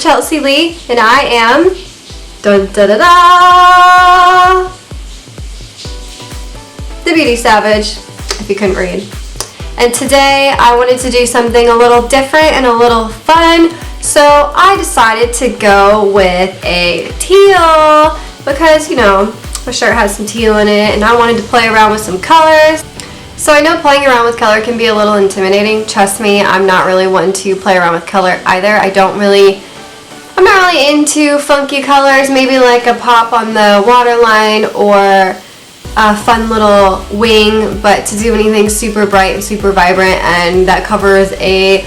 Chelsea Lee, and I am dun, da, da, da, the Beauty Savage, if you couldn't read. And today I wanted to do something a little different and a little fun, so I decided to go with a teal because, you know, my shirt has some teal in it and I wanted to play around with some colors. So I know playing around with color can be a little intimidating. Trust me, I'm not really one to play around with color either. I'm not really into funky colors, maybe like a pop on the waterline or a fun little wing, but to do anything super bright and super vibrant and that covers a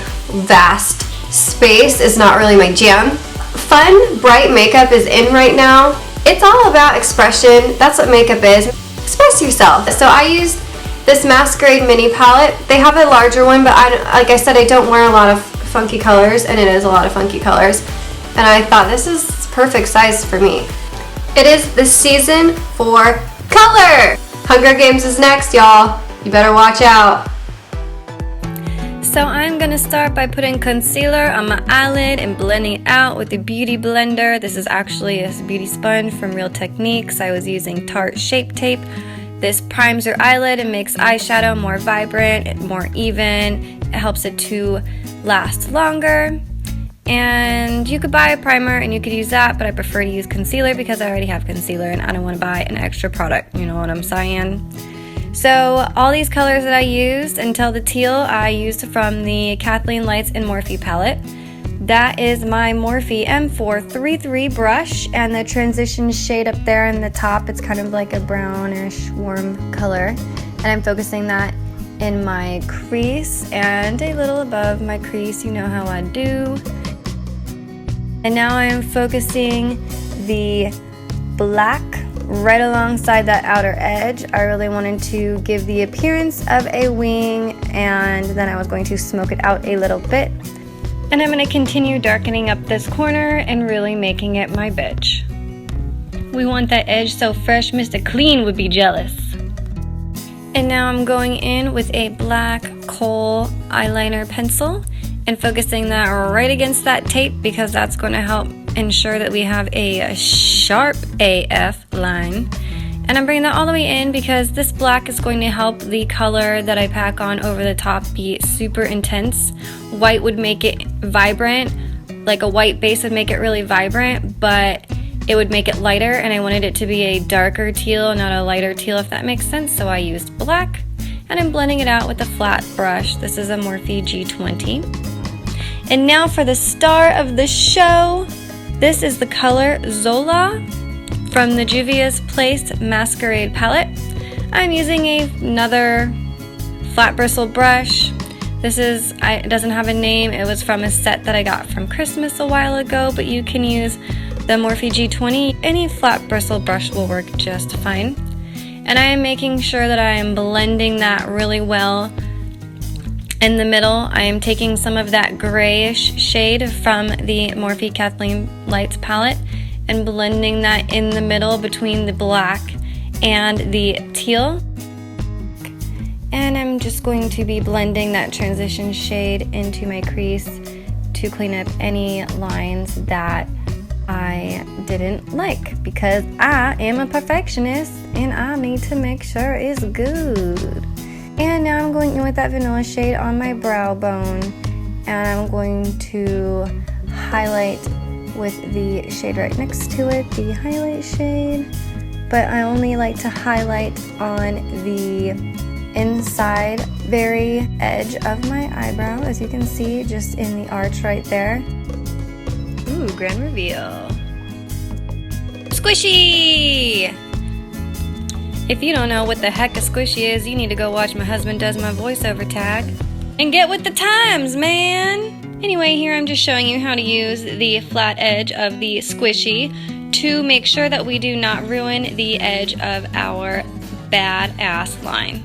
vast space is not really my jam. Fun, bright makeup is in right now. It's all about expression. That's what makeup is. Express yourself. So I used this Masquerade mini palette. They have a larger one, but like I said, I don't wear a lot of funky colors, and it is a lot of funky colors. And I thought this is perfect size for me. It is the season for color! Hunger Games is next, y'all. You better watch out. So I'm gonna start by putting concealer on my eyelid and blending it out with the Beauty Blender. This is actually a beauty sponge from Real Techniques. I was using Tarte Shape Tape. This primes your eyelid and makes eyeshadow more vibrant, more even. It helps it to last longer. And you could buy a primer and you could use that, but I prefer to use concealer because I already have concealer and I don't want to buy an extra product, you know what I'm saying? So all these colors that I used until the teal, I used from the Kathleen Lights in Morphe palette. That is my Morphe M433 brush, and the transition shade up there in the top, it's kind of like a brownish warm color, and I'm focusing that in my crease and a little above my crease, you know how I do. And now I am focusing the black right alongside that outer edge. I really wanted to give the appearance of a wing, and then I was going to smoke it out a little bit. And I'm going to continue darkening up this corner and really making it my bitch. We want that edge so fresh, Mr. Clean would be jealous. And now I'm going in with a black kohl eyeliner pencil and focusing that right against that tape because that's going to help ensure that we have a sharp AF line. And I'm bringing that all the way in because this black is going to help the color that I pack on over the top be super intense. White would make it vibrant, like a white base would make it really vibrant, but it would make it lighter, and I wanted it to be a darker teal, not a lighter teal, if that makes sense, so I used black. And I'm blending it out with a flat brush. This is a Morphe G20. And now for the star of the show. This is the color Zola from the Juvia's Place Masquerade palette. I'm using another flat bristle brush. It doesn't have a name. It was from a set that I got from Christmas a while ago, but you can use the Morphe G20. Any flat bristle brush will work just fine. And I am making sure that I am blending that really well. In the middle, I am taking some of that grayish shade from the Morphe Kathleen Lights palette and blending that in the middle between the black and the teal. And I'm just going to be blending that transition shade into my crease to clean up any lines that I didn't like, because I am a perfectionist and I need to make sure it's good. And now I'm going in with that vanilla shade on my brow bone, and I'm going to highlight with the shade right next to it, the highlight shade. But I only like to highlight on the inside very edge of my eyebrow, as you can see, just in the arch right there. Ooh, grand reveal. Squishy! If you don't know what the heck a squishy is, you need to go watch My Husband Does My Voiceover tag and get with the times, man! Anyway, here I'm just showing you how to use the flat edge of the squishy to make sure that we do not ruin the edge of our badass line.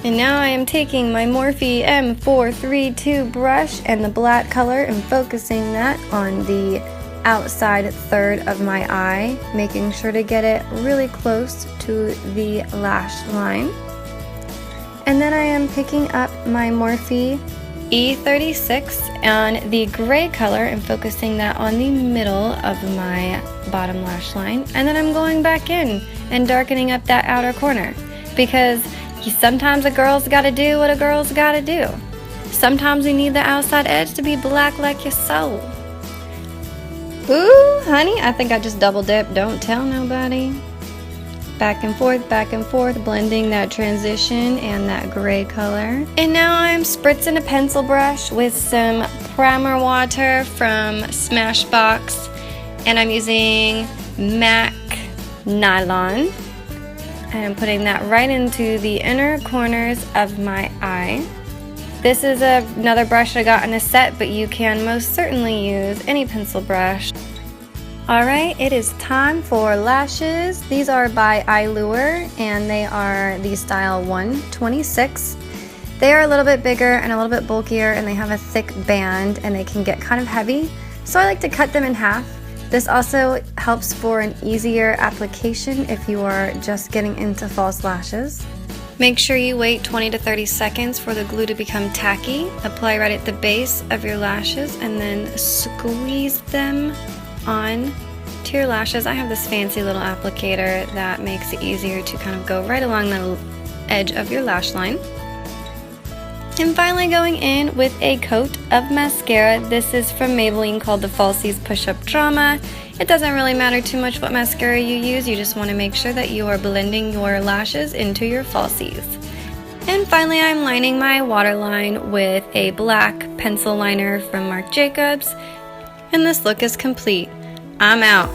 And now I am taking my Morphe M432 brush and the black color and focusing that on the outside third of my eye, making sure to get it really close to the lash line. And then I am picking up my Morphe E36 and the gray color and focusing that on the middle of my bottom lash line. And then I'm going back in and darkening up that outer corner, because sometimes a girl's gotta do what a girl's gotta do. Sometimes we need the outside edge to be black like your soul. Ooh, honey, I think I just double dipped. Don't tell nobody. Back and forth, blending that transition and that gray color. And now I'm spritzing a pencil brush with some primer water from Smashbox, and I'm using MAC Nylon. And I'm putting that right into the inner corners of my eye. This is another brush I got in a set, but you can most certainly use any pencil brush. Alright, it is time for lashes. These are by Eylure, and they are the style 126. They are a little bit bigger and a little bit bulkier, and they have a thick band, and they can get kind of heavy, so I like to cut them in half. This also helps for an easier application if you are just getting into false lashes. Make sure you wait 20 to 30 seconds for the glue to become tacky. Apply right at the base of your lashes and then squeeze them on to your lashes. I have this fancy little applicator that makes it easier to kind of go right along the edge of your lash line. And finally going in with a coat of mascara. This is from Maybelline called the Falsies Push Up Drama. It doesn't really matter too much what mascara you use, you just want to make sure that you are blending your lashes into your falsies. And finally I'm lining my waterline with a black pencil liner from Marc Jacobs. And this look is complete. I'm out.